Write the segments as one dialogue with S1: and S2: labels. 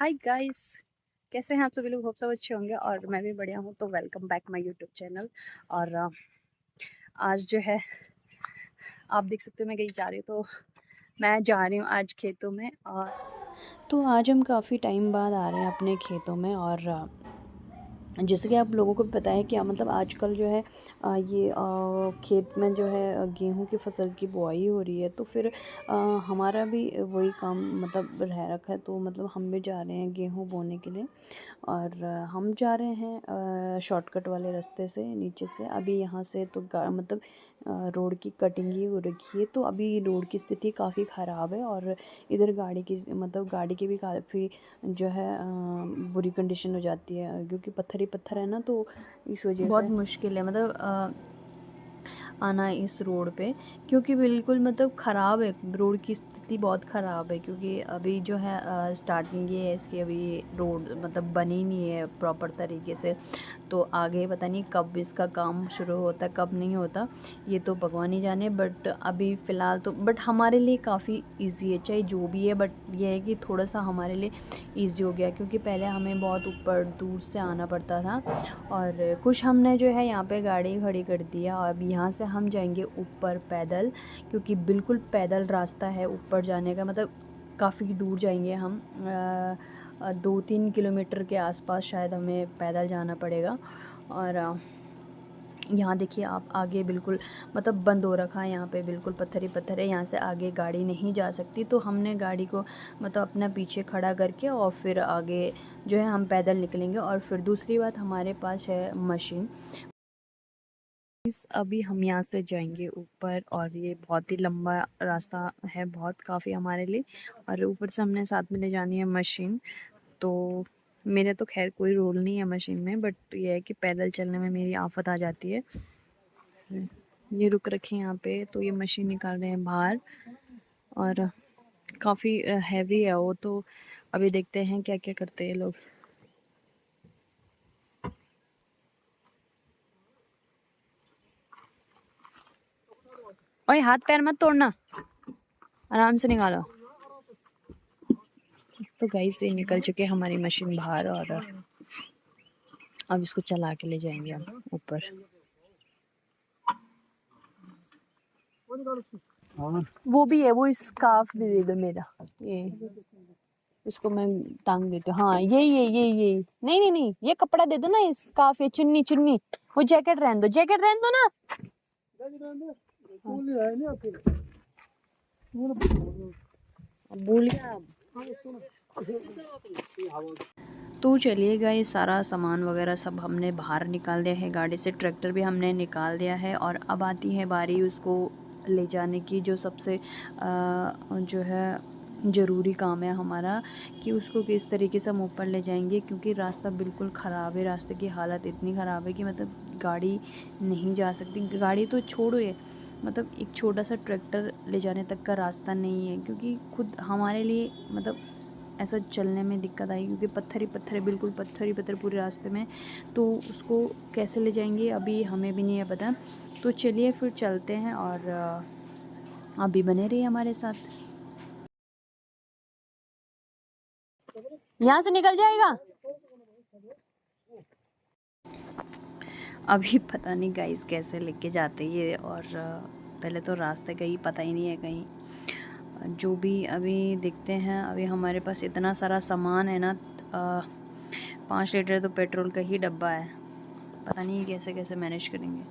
S1: Hi guys, कैसे हैं आप सभी लोग। होप सब अच्छे होंगे और मैं भी बढ़िया हूँ। तो welcome back my YouTube channel. और आज जो है आप देख सकते हो मैं कहीं जा रही हूँ। तो मैं जा रही हूँ आज खेतों में। और तो आज हम काफ़ी टाइम बाद आ रहे हैं अपने खेतों में। और जैसे कि आप लोगों को भी पता है कि मतलब आजकल जो है ये खेत में जो है गेहूं की फसल की बुआई हो रही है। तो फिर हमारा भी वही काम मतलब रह रखा है। तो मतलब हम भी जा रहे हैं गेहूं बोने के लिए। और हम जा रहे हैं शॉर्टकट वाले रास्ते से नीचे से। अभी यहाँ से तो मतलब रोड की कटिंग ही हो रखी है। तो अभी रोड की स्थिति काफ़ी ख़राब है। और इधर गाड़ी की मतलब गाड़ी की भी काफ़ी जो है बुरी कंडीशन हो जाती है, क्योंकि पत्थर ही पत्थर है ना। तो इस वजह से बहुत मुश्किल है मतलब आना इस रोड पे, क्योंकि बिल्कुल मतलब ख़राब है। रोड की स्थिति बहुत ख़राब है, क्योंकि अभी जो है स्टार्टिंग ही है इसकी। अभी रोड मतलब बनी नहीं है प्रॉपर तरीके से। तो आगे पता नहीं कब इसका काम शुरू होता है कब नहीं होता, ये तो भगवान ही जाने। बट अभी फ़िलहाल तो बट हमारे लिए काफ़ी इजी है, चाहे जो भी है। बट ये है कि थोड़ा सा हमारे लिए इजी हो गया, क्योंकि पहले हमें बहुत ऊपर दूर से आना पड़ता था। और कुछ हमने जो है यहाँ पे गाड़ी खड़ी कर दिया। और अब यहाँ से हम जाएंगे ऊपर पैदल, क्योंकि बिल्कुल पैदल रास्ता है ऊपर जाने का। मतलब काफ़ी दूर जाएंगे हम, 2-3 किलोमीटर के आसपास शायद हमें पैदल जाना पड़ेगा। और यहाँ देखिए आप आगे बिल्कुल मतलब बंद हो रखा है। यहाँ पे बिल्कुल पत्थर ही पत्थर है, यहाँ से आगे गाड़ी नहीं जा सकती। तो हमने गाड़ी को मतलब अपना पीछे खड़ा करके और फिर आगे जो है हम पैदल निकलेंगे। और फिर दूसरी बात, हमारे पास है मशीन। अभी हम यहाँ से जाएंगे ऊपर, और ये बहुत ही लंबा रास्ता है, बहुत काफ़ी हमारे लिए। और ऊपर से हमने साथ में ले जानी है मशीन। तो मेरे तो खैर कोई रोल नहीं है मशीन में, बट ये है कि पैदल चलने में मेरी आफत आ जाती है। ये रुक रखे हैं यहाँ पे, तो ये मशीन निकाल रहे हैं बाहर। और काफ़ी हैवी है वो। तो अभी देखते हैं क्या क्या करते हैं लोग। ओए हाथ पैर मत तोड़ना, आराम से निकालो। तो गाइस ये निकल चुके हैं हमारी मशीन बाहर। और अब इसको चला के ले जाएंगे हम ऊपर। वो भी है, वो स्कार्फ भी दे दो मेरा, ये इसको मैं टांग देती हूँ। हाँ ये नहीं नहीं नहीं, ये कपड़ा दे दो ना, स्कार्फ या चुन्नी चुन्नी। वो जैकेट रहने दो, जैकेट रहने दो ना। भूल गया। तो चलिएगा, ये सारा सामान वगैरह सब हमने बाहर निकाल दिया है गाड़ी से। ट्रैक्टर भी हमने निकाल दिया है। और अब आती है बारी उसको ले जाने की, जो सबसे जो है ज़रूरी काम है हमारा, कि उसको किस तरीके से हम ऊपर ले जाएंगे। क्योंकि रास्ता बिल्कुल ख़राब है, रास्ते की हालत इतनी ख़राब है कि मतलब गाड़ी नहीं जा सकती। गाड़ी तो छोड़ो, ये मतलब एक छोटा सा ट्रैक्टर ले जाने तक का रास्ता नहीं है। क्योंकि खुद हमारे लिए मतलब ऐसा चलने में दिक्कत आई, क्योंकि पत्थर ही पत्थर है, बिल्कुल पत्थर ही पत्थर पूरे रास्ते में। तो उसको कैसे ले जाएंगे अभी हमें भी नहीं है पता। तो चलिए फिर चलते हैं, और आप भी बने रहिए हमारे साथ। यहाँ से निकल जाएगा अभी पता नहीं गाइस कैसे लेके जाते ये। और पहले तो रास्ते का ही पता ही नहीं है कहीं। जो भी अभी देखते हैं, अभी हमारे पास इतना सारा सामान है ना। 5 लीटर तो पेट्रोल का ही डब्बा है, पता नहीं कैसे कैसे मैनेज करेंगे।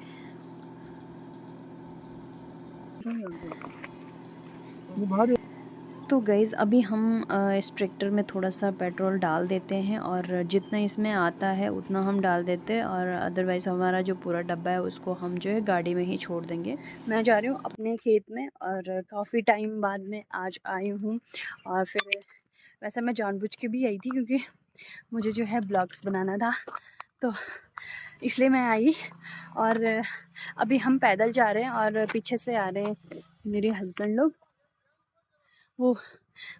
S1: तो गाइज़ अभी हम इस ट्रैक्टर में थोड़ा सा पेट्रोल डाल देते हैं, और जितना इसमें आता है उतना हम डाल देते हैं। और अदरवाइज़ हमारा जो पूरा डब्बा है उसको हम जो है गाड़ी में ही छोड़ देंगे। मैं जा रही हूँ अपने खेत में, और काफ़ी टाइम बाद में आज आई हूँ। और फिर वैसे मैं जानबूझ के भी आई थी, क्योंकि मुझे जो है ब्लॉग्स बनाना था, तो इसलिए मैं आई। और अभी हम पैदल जा रहे हैं, और पीछे से आ रहे हैं मेरे हस्बैंड लोग। वो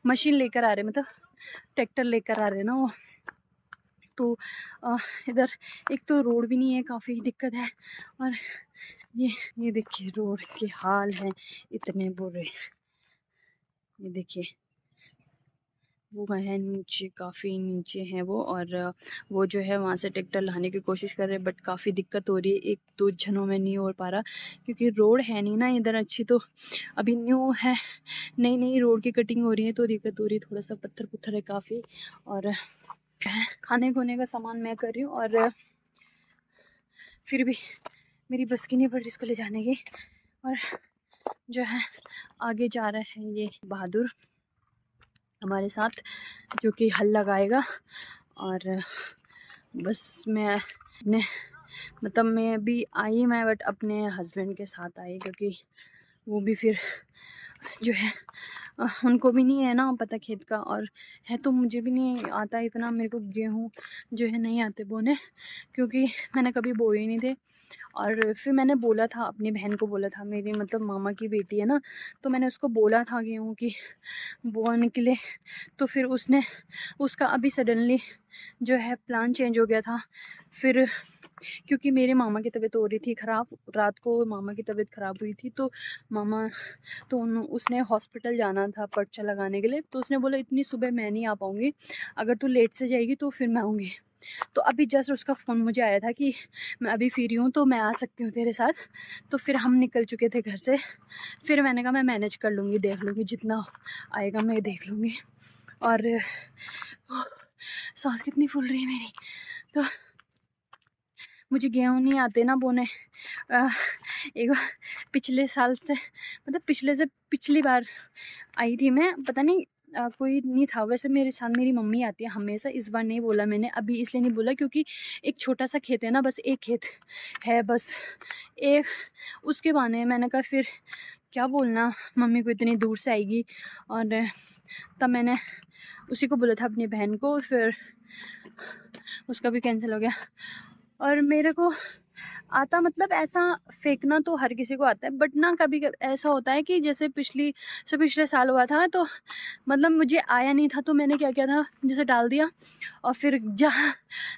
S1: मशीन लेकर आ रहे, मतलब ट्रैक्टर लेकर आ रहे हैं ना वो। तो इधर एक तो रोड भी नहीं है, काफ़ी दिक्कत है। और ये देखिए रोड के हाल हैं इतने बुरे। ये देखिए वो है नीचे, काफ़ी नीचे है वो। और वो जो है वहाँ से ट्रैक्टर लाने की कोशिश कर रहे हैं, बट काफ़ी दिक्कत हो रही है, एक दो जनों में नहीं हो पा रहा क्योंकि रोड है नहीं ना इधर अच्छी। तो अभी न्यू है, नई नई रोड की कटिंग हो रही है तो दिक्कत हो रही है, थोड़ा सा पत्थर पुत्थर है काफ़ी। और खाने खोने का सामान मैं कर रही हूँ, और फिर भी मेरी बस की नहीं पड़ रही इसको ले जाने की। और जो है आगे जा रहा है ये बहादुर हमारे साथ, जो कि हल लगाएगा। और बस मैं अपने मतलब मैं भी आई, मैं बट अपने हस्बैंड के साथ आई, क्योंकि वो भी फिर जो है उनको भी नहीं है ना पता खेत का, और है तो मुझे भी नहीं आता इतना। मेरे को गेहूँ जो है नहीं आते बोने, क्योंकि मैंने कभी बोए ही नहीं थे। और फिर मैंने बोला था, अपनी बहन को बोला था, मेरी मतलब मामा की बेटी है ना, तो मैंने उसको बोला था गेहूँ की बोने के लिए। तो फिर उसका अभी सडनली जो है प्लान चेंज हो गया था। फिर क्योंकि मेरे मामा की तबीयत हो रही थी ख़राब, रात को मामा की तबीयत ख़राब हुई थी, तो मामा तो उसने हॉस्पिटल जाना था पर्चा लगाने के लिए। तो उसने बोला इतनी सुबह मैं नहीं आ पाऊँगी, अगर तू लेट से जाएगी तो फिर मैं आऊँगी। तो अभी जस्ट उसका फ़ोन मुझे आया था कि मैं अभी फ्री हूँ तो मैं आ सकती हूँ तेरे साथ। तो फिर हम निकल चुके थे घर से। फिर मैंने कहा मैं मैनेज कर लूँगी, देख लूँगी, जितना आएगा मैं देख लूँगी। और सांस कितनी फूल रही है मेरी। तो मुझे गेहूँ नहीं आते ना बोने। एक पिछले साल से मतलब पिछले से पिछली बार आई थी मैं, पता नहीं कोई नहीं था। वैसे मेरे साथ मेरी मम्मी आती है हमेशा। इस बार नहीं बोला मैंने, अभी इसलिए नहीं बोला क्योंकि एक छोटा सा खेत है ना, बस एक खेत है बस एक, उसके बहाने मैंने कहा फिर क्या बोलना, मम्मी को इतनी दूर से आएगी। और तब मैंने उसी को बोला था अपनी बहन को, फिर उसका भी कैंसिल हो गया। और मेरे को आता मतलब ऐसा फेंकना तो हर किसी को आता है, बट ना कभी ऐसा होता है कि जैसे पिछले साल हुआ था, तो मतलब मुझे आया नहीं था, तो मैंने क्या किया था, जैसे डाल दिया और फिर जहाँ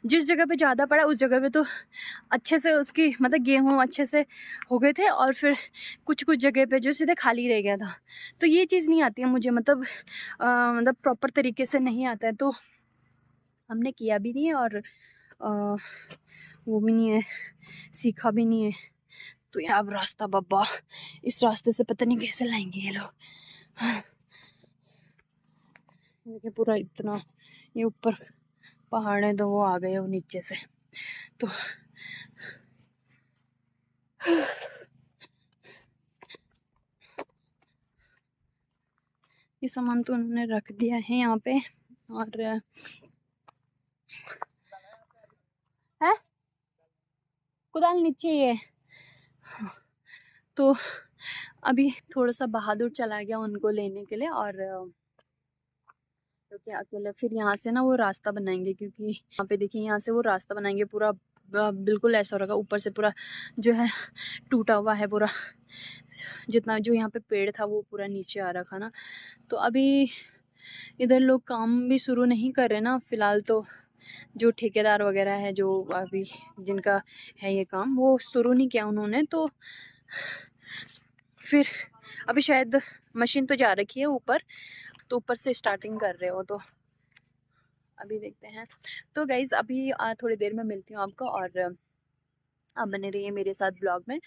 S1: जिस जगह पे ज़्यादा पड़ा उस जगह पे तो अच्छे से उसकी मतलब गेहूँ अच्छे से हो गए थे, और फिर कुछ कुछ जगह पे जो सीधे खाली रह गया था। तो ये चीज़ नहीं आती है मुझे, मतलब प्रॉपर तरीके से नहीं आता है, तो हमने किया भी नहीं है, और वो भी नहीं है, सीखा भी नहीं है। तो यहाँ अब रास्ता बाबा, इस रास्ते से पता नहीं कैसे लाएंगे ये लोग। देखिए पूरा इतना ये ऊपर पहाड़ है, तो वो आ गए वो नीचे से। तो ये सामान तो उन्होंने रख दिया है यहाँ पे। और है कुदाल नीचे ही है। तो अभी थोड़ा सा बहादुर चला गया उनको लेने के लिए, और क्योंकि अकेले फिर यहाँ से ना वो रास्ता बनाएंगे, क्योंकि यहाँ पे देखिए यहाँ से वो रास्ता बनाएंगे पूरा बिल्कुल ऐसा होगा, ऊपर से पूरा जो है टूटा हुआ है पूरा, जितना जो यहाँ पे पेड़ था वो पूरा नीचे आ रखा ना। तो अभी इधर लोग काम भी शुरू नहीं कर रहे ना फिलहाल, तो जो ठेकेदार वगैरह है जो अभी जिनका है ये काम, वो शुरू नहीं किया उन्होंने। तो फिर अभी शायद मशीन तो जा रखी है ऊपर, तो ऊपर से स्टार्टिंग कर रहे हो, तो अभी देखते हैं। तो गाइज़ अभी थोड़ी देर में मिलती हूँ आपको, और आप बने रहिए मेरे साथ ब्लॉग में,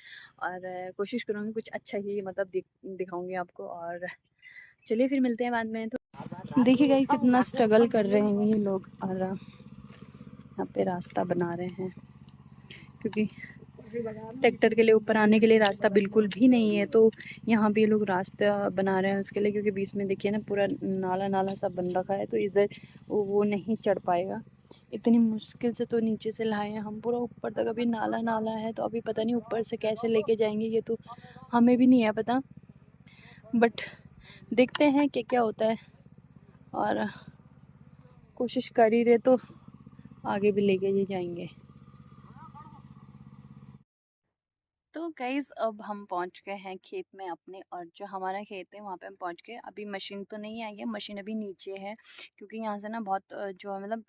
S1: और कोशिश करूँगी कुछ अच्छा ही मतलब दिखाऊंगी आपको। और चलिए फिर मिलते हैं बाद में। तो देखिए गाइस कितना स्ट्रगल कर रहे हैं ये लोग, और यहाँ पे रास्ता बना रहे हैं, क्योंकि ट्रैक्टर के लिए ऊपर आने के लिए रास्ता बिल्कुल भी नहीं है। तो यहाँ पे ये लोग रास्ता बना रहे हैं उसके लिए, क्योंकि बीच में देखिए ना पूरा नाला नाला सा बन रखा है, तो इधर वो नहीं चढ़ पाएगा। इतनी मुश्किल से तो नीचे से लाए हैं हम पूरा ऊपर तक, अभी नाला नाला है, तो अभी पता नहीं ऊपर से कैसे लेके जाएंगे, ये तो हमें भी नहीं है पता, बट देखते हैं क्या क्या होता है। और कोशिश कर ही रहे तो आगे भी लेके ही जाएंगे। तो गाइज़ अब हम पहुंच गए हैं खेत में अपने, और जो हमारा खेत है वहाँ पे हम पहुंच गए। अभी मशीन तो नहीं आई है, मशीन अभी नीचे है, क्योंकि यहाँ से ना बहुत जो है मतलब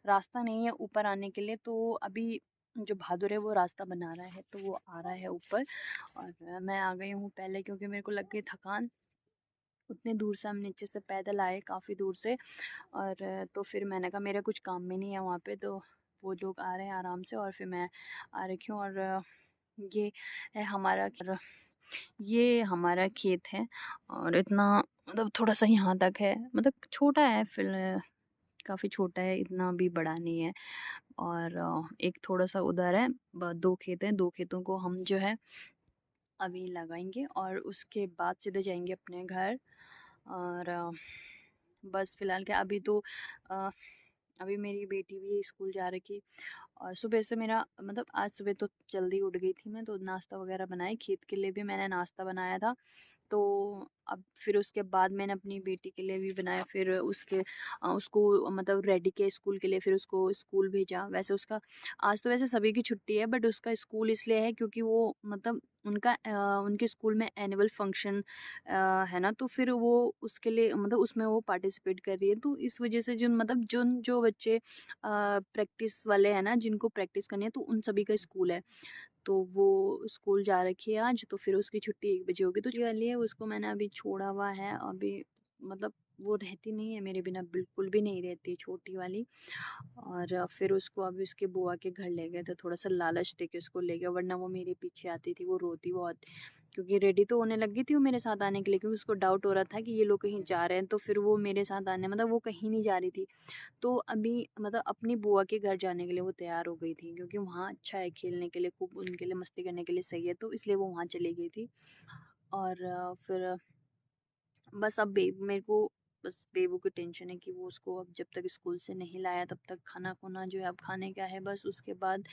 S1: रास्ता नहीं है ऊपर आने के लिए। तो अभी जो बहादुर है वो रास्ता बना रहा है, तो वो आ रहा है ऊपर, और मैं आ गई हूँ पहले क्योंकि मेरे को लग गई थकान। उतने दूर से हम नीचे से पैदल आए, काफ़ी दूर से। और तो फिर मैंने कहा मेरा कुछ काम भी नहीं है वहाँ पे, तो वो लोग आ रहे हैं आराम से और फिर मैं आ रखी हूँ। और ये है हमारा ये हमारा खेत है। और इतना मतलब थोड़ा-सा यहाँ तक है, मतलब छोटा है काफ़ी छोटा है, इतना भी बड़ा नहीं है। और एक थोड़ा-सा उधर है, ब 2 खेत हैं, 2 खेतों को हम जो है अभी लगाएँगे और उसके बाद सीधे जाएँगे अपने घर। और बस फ़िलहाल क्या अभी तो अ, अभी मेरी बेटी भी स्कूल जा रखी। और सुबह से मेरा मतलब आज सुबह तो जल्दी उठ गई थी मैं, तो नाश्ता वग़ैरह बनाई, खेत के लिए भी मैंने नाश्ता बनाया था। तो अब फिर उसके बाद मैंने अपनी बेटी के लिए भी बनाया, फिर उसको मतलब रेडी किया स्कूल के लिए, फिर उसको स्कूल भेजा। वैसे उसका आज तो वैसे सभी की छुट्टी है, बट उसका स्कूल इसलिए है क्योंकि वो मतलब उनके स्कूल में एनुअल फंक्शन है ना, तो फिर वो उसके लिए मतलब उसमें वो पार्टिसिपेट कर रही है। तो इस वजह से जो बच्चे प्रैक्टिस वाले हैं ना, जिनको प्रैक्टिस करनी है, तो उन सभी का स्कूल है। तो वो स्कूल जा रखी है आज, तो फिर उसकी छुट्टी 1 बजे होगी। तो जो वाली है उसको मैंने अभी छोड़ा हुआ है। अभी मतलब वो रहती नहीं है मेरे बिना, बिल्कुल भी नहीं रहती छोटी वाली। और फिर उसको अभी उसके बुआ के घर ले गए थे, थोड़ा-सा लालच देके उसको ले गए, वरना वो मेरे पीछे आती थी, वो रोती बहुत। क्योंकि रेडी तो होने लगी थी वो मेरे साथ आने के लिए, क्योंकि उसको डाउट हो रहा था कि ये लोग कहीं जा रहे हैं, तो फिर वो मेरे साथ आने मतलब वो कहीं नहीं जा रही थी। तो अभी मतलब अपनी बुआ के घर जाने के लिए वो तैयार हो गई थी, क्योंकि वहाँ अच्छा है खेलने के लिए, खूब उनके लिए मस्ती करने के लिए सही है, तो इसलिए वो वहाँ चली गई थी। और फिर बस अब मेरे को बस बेबू की टेंशन है कि वो उसको अब जब तक स्कूल से नहीं लाया तब तक खाना-खुना जो है अब खाने का है बस, उसके बाद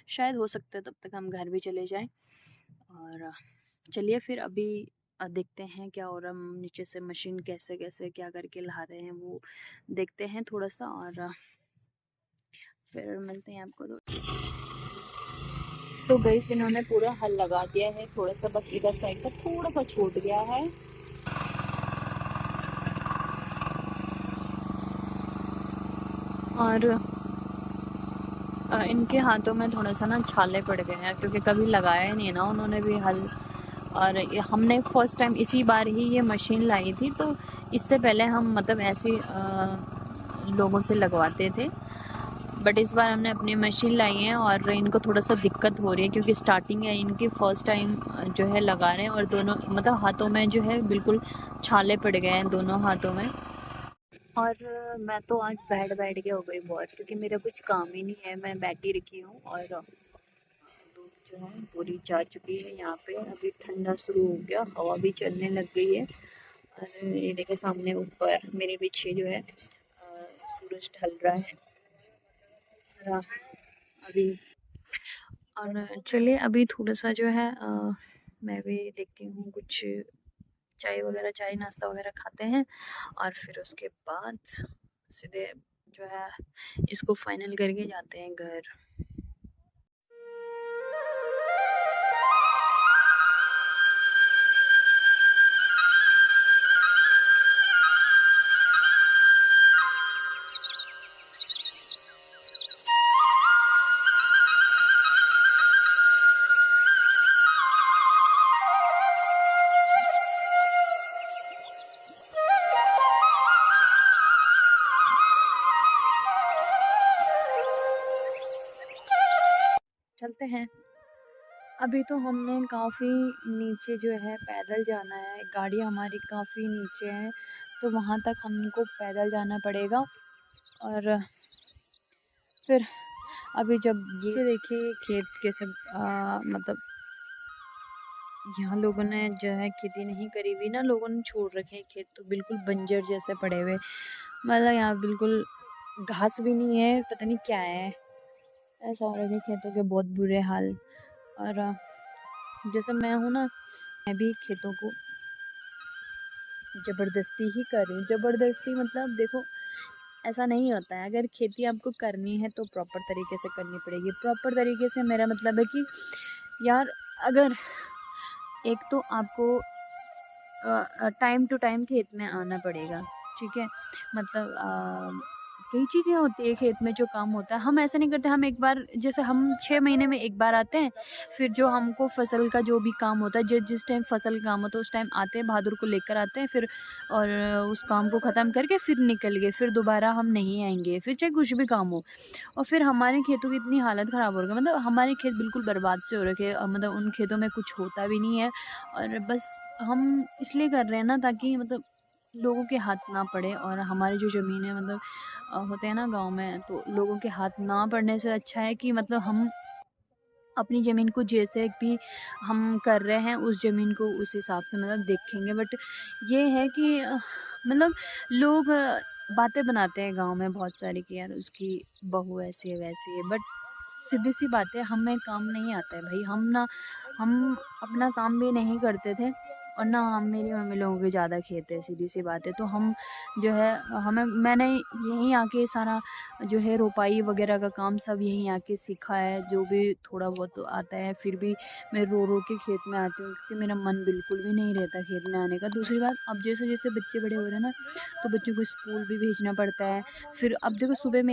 S1: शायद हो सकता है तब तक हम घर भी चले जाएँ। और चलिए फिर अभी देखते हैं क्या हो रहा है, हम नीचे से मशीन कैसे-कैसे क्या करके ला रहे हैं वो देखते हैं थोड़ा-सा। और फिर मिलते हैं आपको। तो गाइस इन्होंने पूरा हल लगा दिया है, थोड़ा-सा बस इधर साइड का थोड़ा-सा छूट गया है। और इनके हाथों में थोड़ा-सा ना छाले पड़ गए हैं, क्योंकि कभी लगाया ही नहीं है ना उन्होंने भी हल। और ये हमने फर्स्ट टाइम इसी बार ही ये मशीन लाई थी, तो इससे पहले हम मतलब ऐसे लोगों से लगवाते थे। बट इस बार हमने अपनी मशीन लाई है और इनको थोड़ा-सा दिक्कत हो रही है, क्योंकि स्टार्टिंग है इनकी, फर्स्ट टाइम जो है लगा रहे हैं, और दोनों मतलब हाथों में जो है बिल्कुल छाले पड़ गए हैं दोनों हाथों में। और मैं तो आज बैठ-बैठ के हो गई बहुत, क्योंकि मेरा कुछ काम ही नहीं है, मैं बैठी रखी हूँ। और धूप जो है पूरी जा चुकी है यहाँ पे, अभी ठंडा शुरू हो गया, हवा भी चलने लग गई है। और ये देखिए सामने ऊपर मेरे पीछे जो है सूरज ढल रहा है। और अभी और चलिए अभी थोड़ा-सा जो है मैं भी देखती हूँ कुछ चाय वगैरह, चाय नाश्ता वगैरह खाते हैं, और फिर उसके बाद सीधे जो है इसको फाइनल करके जाते हैं घर। चलते हैं। अभी तो हमने काफ़ी नीचे जो है पैदल जाना है, गाड़ी हमारी काफ़ी नीचे है, तो वहाँ तक हमको पैदल जाना पड़ेगा। और फिर अभी जब ये देखिए खेत कैसे मतलब यहाँ लोगों ने जो है खेती नहीं करी हुई ना, लोगों ने छोड़ रखे हैं खेत, तो बिल्कुल बंजर जैसे पड़े हुए, मतलब यहाँ बिल्कुल घास भी नहीं है, पता नहीं क्या है, ऐसा हो रहा है खेतों के बहुत बुरे हाल। और जैसे मैं हूँ ना, मैं भी खेतों को ज़बरदस्ती ही कर रही हूँ, ज़बरदस्ती मतलब देखो ऐसा नहीं होता है, अगर खेती आपको करनी है तो प्रॉपर तरीके से करनी पड़ेगी। प्रॉपर तरीके से मेरा मतलब है कि यार अगर एक तो आपको टाइम टू टाइम खेत में आना पड़ेगा, ठीक है? मतलब कई चीज़ें होती है खेत में जो काम होता है। हम ऐसा नहीं करते, हम एक बार जैसे हम 6 महीने में एक बार आते हैं, फिर जो हमको फसल का जो भी काम होता है, जिस टाइम फसल का काम होता है उस टाइम आते हैं, बहादुर को लेकर आते हैं फिर, और उस काम को ख़त्म करके फिर निकल गए, फिर दोबारा हम नहीं आएँगे, फिर चाहे कुछ भी काम हो। और फिर हमारे खेतों की इतनी हालत ख़राब हो रखी है, मतलब हमारे खेत बिल्कुल बर्बाद से हो रखे हैं, मतलब उन खेतों में कुछ होता भी नहीं है, और बस हम इसलिए कर रहे हैं ना ताकि मतलब लोगों के हाथ ना पड़े, और हमारी जो ज़मीन है मतलब होते हैं ना गाँव में, तो लोगों के हाथ ना पड़ने से अच्छा है कि मतलब हम अपनी ज़मीन को जैसे भी हम कर रहे हैं उस ज़मीन को उस हिसाब से मतलब देखेंगे। बट ये है कि मतलब लोग बातें बनाते हैं गाँव में बहुत सारी कि यार उसकी बहू ऐसी है वैसी है, बट सीधी सी बात है, हमें काम नहीं आता है भाई। हम अपना काम भी नहीं करते थे, और ना हम मेरी मम्मी लोगों के ज़्यादा खेत है, सीधी सी बात है। तो हम जो है मैंने यहीं आके सारा जो है रोपाई वगैरह का काम सब यहीं आके सीखा है, जो भी थोड़ा बहुत तो आता है। फिर भी मैं रो रो के खेत में आती हूँ क्योंकि मेरा मन बिल्कुल भी नहीं रहता खेत में आने का। दूसरी बात, अब जैसे जैसे बच्चे बड़े हो रहे हैं ना, तो बच्चों को स्कूल भी भेजना पड़ता है। फिर अब देखो सुबह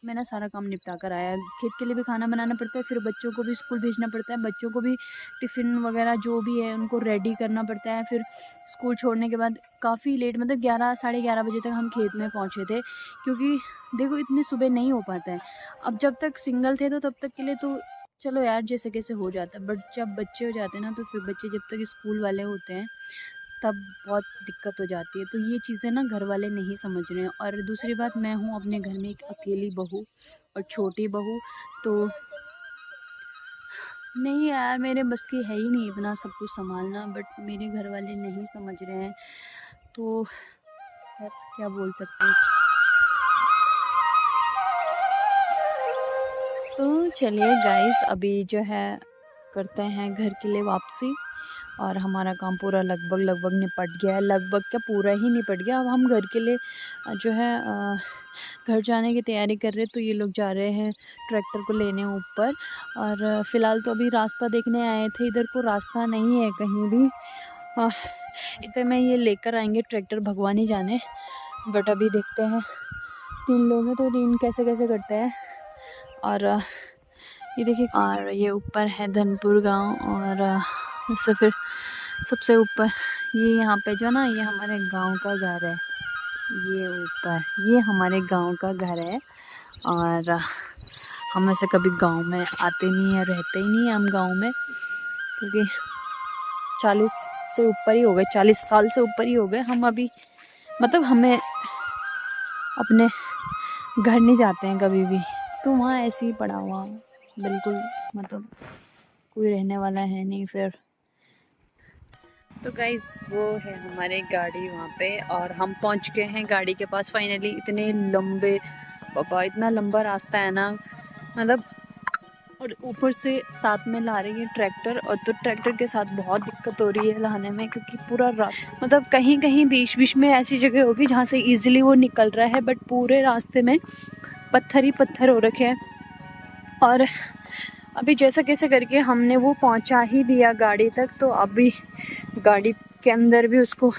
S1: मैं ना सारा काम निपटा कर आया, खेत के लिए भी खाना बनाना पड़ता है, फिर बच्चों को भी स्कूल भेजना पड़ता है, बच्चों को भी टिफ़िन वगैरह जो भी है उनको रेडी करना पड़ता है। फिर स्कूल छोड़ने के बाद काफ़ी लेट, मतलब 11 साढ़े 11 बजे तक हम खेत में पहुँचे थे, क्योंकि देखो इतनी सुबह नहीं हो पाता है। अब जब तक सिंगल थे तो तब तक के लिए तो चलो यार जैसे कैसे हो जाता है, बट जब बच्चे हो जाते हैं ना, तो फिर बच्चे जब तक स्कूल वाले होते हैं तब बहुत दिक्कत हो जाती है। तो ये चीज़ें ना घर वाले नहीं समझ रहे हैं। और दूसरी बात, मैं हूँ अपने घर में एक अकेली बहू और छोटी बहू, तो नहीं यार मेरे बस की है ही नहीं इतना सब कुछ संभालना, बट मेरे घर वाले नहीं समझ रहे हैं, तो यार क्या बोल सकते हैं। तो चलिए गाइस, अभी जो है करते हैं घर के लिए वापसी, और हमारा काम पूरा लगभग निपट गया है। लगभग क्या, पूरा ही निपट गया। अब हम घर के लिए जो है घर जाने की तैयारी कर रहे हैं। तो ये लोग जा रहे हैं ट्रैक्टर को लेने ऊपर, और फ़िलहाल तो अभी रास्ता देखने आए थे, इधर को रास्ता नहीं है कहीं भी। इसलिए मैं ये लेकर आएंगे ट्रैक्टर भगवान ही जाने, बट अभी देखते हैं। 3 लोग हैं तो 3 कैसे कैसे करते हैं। और ये देखिए, और ये ऊपर है धनपुर गांव, और इससे फिर सबसे ऊपर ये यहाँ पे जो ना, ये हमारे गांव का घर है। ये ऊपर ये हमारे गांव का घर है, और हम ऐसे कभी गांव में आते नहीं है, रहते ही नहीं है हम गांव में, क्योंकि 40 से ऊपर ही हो गए, 40 साल से ऊपर ही हो गए हम अभी। मतलब हमें अपने घर नहीं जाते हैं कभी भी, तो वहाँ ऐसे ही पड़ा हुआ बिल्कुल, मतलब कोई रहने वाला है नहीं फिर। तो गाइस वो है हमारी गाड़ी वहाँ पे, और हम पहुँच गए हैं गाड़ी के पास फाइनली। इतने लंबे, पापा इतना लंबा रास्ता है ना, मतलब, और ऊपर से साथ में ला रही है ट्रैक्टर, और तो ट्रैक्टर के साथ बहुत दिक्कत हो रही है लाने में, क्योंकि पूरा रास्ता, मतलब कहीं कहीं बीच बीच में ऐसी जगह होगी जहाँ से इजीली वो निकल रहा है, बट पूरे रास्ते में पत्थर ही पत्थर हो रखे हैं। और अभी जैसा कैसे करके हमने वो पहुँचा ही दिया गाड़ी तक, तो अभी गाड़ी के अंदर भी उसको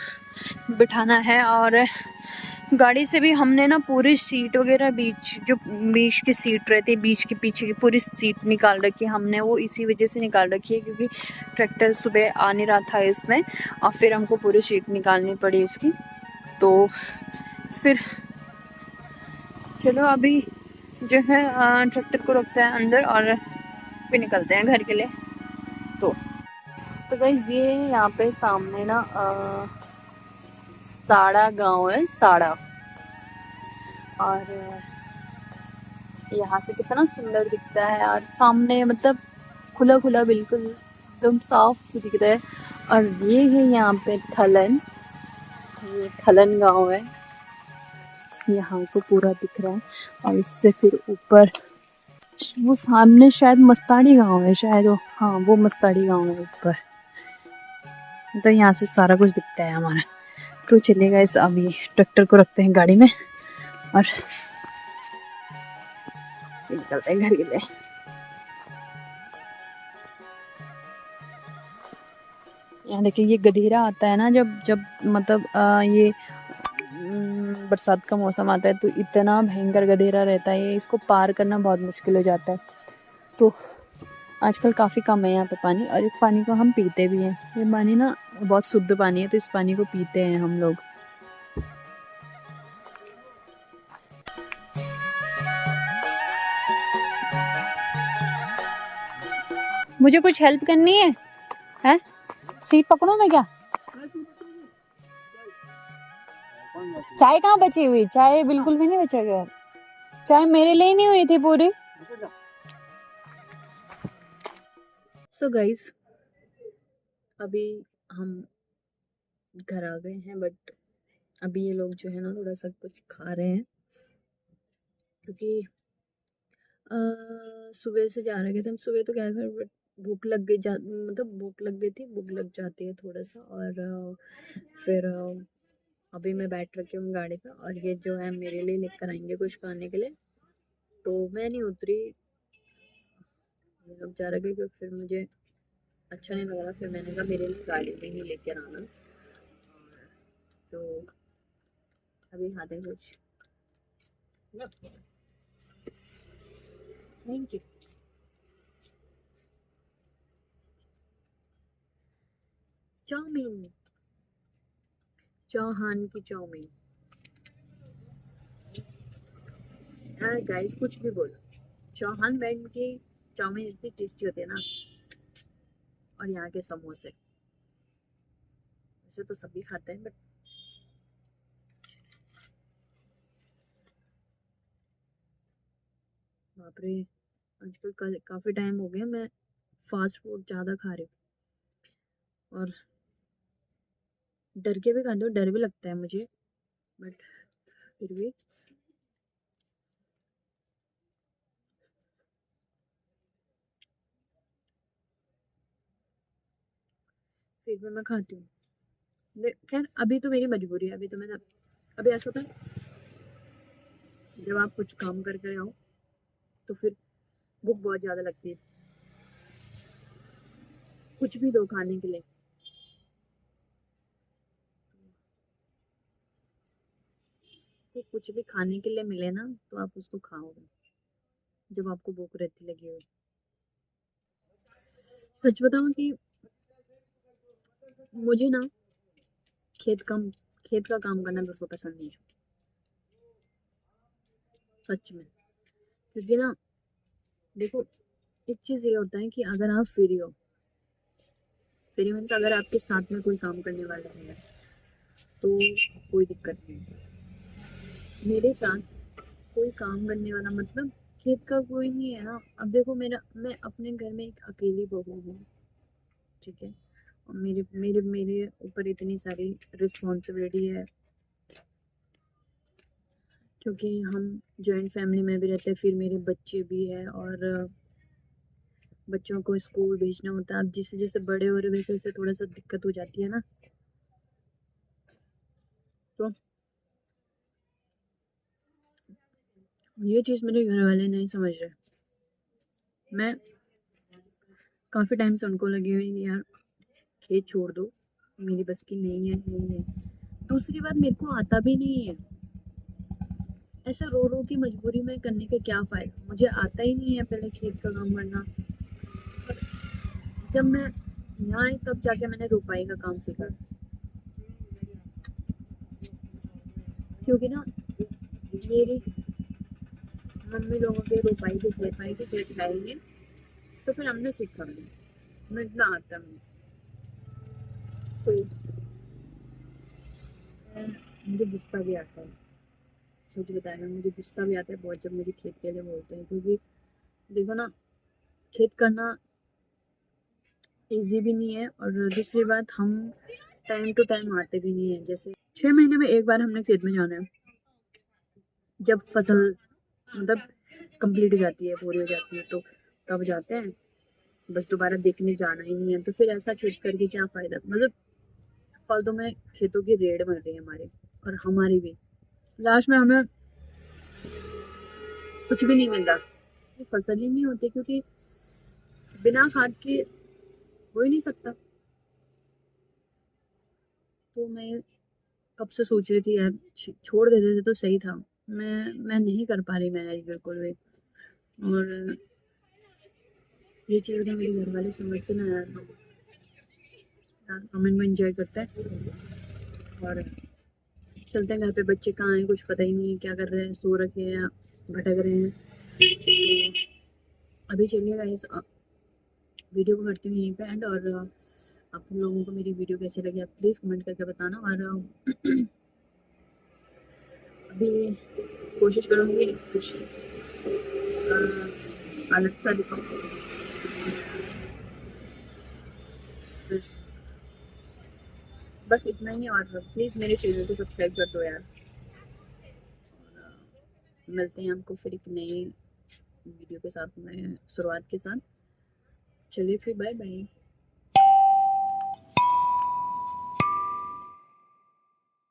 S1: बिठाना है, और गाड़ी से भी हमने ना पूरी सीट वगैरह, बीच की सीट रहती है, बीच के पीछे की पूरी सीट निकाल रखी है हमने। वो इसी वजह से निकाल रखी है क्योंकि ट्रैक्टर सुबह आ नहीं रहा था इसमें, और फिर हमको पूरी सीट निकालनी पड़ी उसकी। तो फिर चलो अभी जो है ट्रैक्टर को रखते हैं अंदर, और फिर निकलते हैं घर के लिए। तो गाइस ये यहाँ पे सामने ना साड़ा गांव है, साड़ा। और यहाँ से कितना सुंदर दिखता है यार, सामने मतलब खुला खुला बिल्कुल एकदम साफ दिख रहा है। और ये है यहाँ पे थलन, ये थलन गांव है, यहाँ को पूरा दिख रहा है। और उससे फिर ऊपर वो सामने शायद मस्ताड़ी गांव है, शायद हाँ वो मस्ताड़ी गांव है ऊपर। तो यहाँ से सारा कुछ दिखता है हमारा। तो चलिएगा इस अभी ट्रैक्टर को रखते हैं गाड़ी में, और निकलते हैं घर के लिए। यहाँ देखिए, ये गधेरा आता है ना, जब जब मतलब ये बरसात का मौसम आता है तो इतना भयंकर गधेरा रहता है, इसको पार करना बहुत मुश्किल हो जाता है। तो आजकल काफ़ी कम है यहाँ पे पानी, और इस पानी को हम पीते भी हैं। ये पानी ना बहुत शुद्ध पानी है, तो इस पानी को पीते हैं हम लोग। मुझे कुछ हेल्प करनी है? हैं? सीट पकड़ो मैं क्या? चाय कहाँ बची हुई? चाय बिल्कुल भी नहीं बचा गया। चाय मेरे लिए नहीं हुई थी पूरी। सो गाइस, अभी हम घर आ गए हैं, बट अभी ये लोग जो है ना थोड़ा सा कुछ खा रहे हैं, क्योंकि सुबह से जा रहे थे हम। सुबह तो क्या कर, भूख लग गई, मतलब भूख लग गई थी, भूख लग जाती है थोड़ा सा। और फिर अभी मैं बैठ रखी हूँ गाड़ी पे, और ये जो है मेरे लिए लेकर आएंगे कुछ खाने के लिए। तो मैं नहीं उतरी, ये लोग जा रहे थे, क्योंकि फिर मुझे अच्छा नहीं लग रहा। फिर मैंने कहा मेरे लिए गाड़ी में ही लेकर आना। तो अभी खाते हैं कुछ। Thank you. चाउमीन, चौहान की चाउमीन। यार गाइस, कुछ भी बोलो, चौहान बैंड की चाउमीन इतनी टेस्टी होती है ना। और यहाँ के समोसे, वैसे तो सभी खाते हैं, बट बाप रे, आजकल काफ़ी टाइम हो गया मैं फास्ट फूड ज़्यादा खा रही हूँ। और डर के भी खाते हो, डर भी लगता है मुझे, बट फिर भी मैं खाती हूँ। खैर अभी तो मेरी मजबूरी है, अभी तो मैंने, अभी ऐसा होता है जब आप कुछ काम कर कर आओ तो फिर भूख बहुत ज़्यादा लगती है, कुछ भी दो खाने के लिए। तो कुछ भी खाने के लिए मिले ना तो आप उसको खाओगे जब आपको भूख रहती लगी हो। सच बताऊं कि मुझे ना खेत काम खेत का काम करना बिल्कुल पसंद नहीं है, सच में। क्योंकि ना देखो, एक चीज़ ये होता है कि अगर आप फ्री मीन्स अगर आपके साथ में कोई काम करने वाला है तो कोई दिक्कत नहीं। मेरे साथ कोई काम करने वाला मतलब खेत का कोई नहीं है ना। अब देखो, मेरा मैं अपने घर में एक अकेली बहू हूँ, ठीक है, और मेरे मेरे मेरे ऊपर इतनी सारी रिस्पॉन्सिबिलिटी है, क्योंकि हम जॉइंट फैमिली में भी रहते हैं। फिर मेरे बच्चे भी है, और बच्चों को स्कूल भेजना होता है। अब जैसे जैसे बड़े हो रहे वैसे वैसे थोड़ा सा दिक्कत हो जाती है ना। तो ये चीज़ मेरे घर वाले नहीं समझ रहे। मैं काफ़ी टाइम से उनको लगी हुई कि यार खेत छोड़ दो, मेरी बस की नहीं है। दूसरी बात, मेरे को आता भी नहीं है, ऐसे रो रो की मजबूरी में करने का क्या फ़ायदा। मुझे आता ही नहीं है पहले खेत का काम करना। जब मैं यहाँ आई तब जाके मैंने रोपाई का काम सीखा, क्योंकि ना मेरी मम्मी लोगों के रोपाई के खेत खाएंगे, तो फिर हमने सीखा। मैं इतना आता है तो मुझे गुस्सा भी आता है। सच बताया ना, मुझे गुस्सा भी आता है बहुत जब मुझे खेत के लिए बोलते हैं, क्योंकि देखो ना, खेत करना इजी भी नहीं है, और दूसरी बात, हम टाइम टू टाइम आते भी नहीं है। जैसे 6 महीने में एक बार हमने खेत में जाना है, जब फसल मतलब कंप्लीट हो जाती है, पूरी हो जाती है, तो तब जाते हैं। बस दोबारा देखने जाना ही नहीं है, तो फिर ऐसा खेत करके क्या फायदा। मतलब फालतू में खेतों की रेड मर रही है हमारे, और हमारी भी लास्ट में हमें कुछ भी नहीं मिल रहा, फसल ही नहीं होती, क्योंकि बिना खाद के हो ही नहीं सकता। तो मैं कब से सोच रही थी यार छोड़ देते थे तो सही था। मैं नहीं कर पा रही मैनेज बिल्कुल भी। और ये चीज़ ना मेरे घर वाले समझते ना यार, हम इनको एंजॉय करते हैं और चलते हैं घर पे। बच्चे कहाँ हैं कुछ पता ही नहीं है, क्या कर रहे हैं, सो रखे हैं या भटक रहे हैं। तो अभी चलिए गाइस, वीडियो को करती हूँ यहीं पे एंड। और आप लोगों को मेरी वीडियो कैसे लगी आप प्लीज़ कमेंट करके बताना। और अभी कोशिश करूँगी कुछ अलग सा दिखाऊँ। बस इतना ही। और प्लीज़ मेरे चैनल को सब्सक्राइब कर दो यार। और मिलते हैं आपको फिर एक नई वीडियो के साथ में, शुरुआत के साथ। चलिए फिर बाय बाय।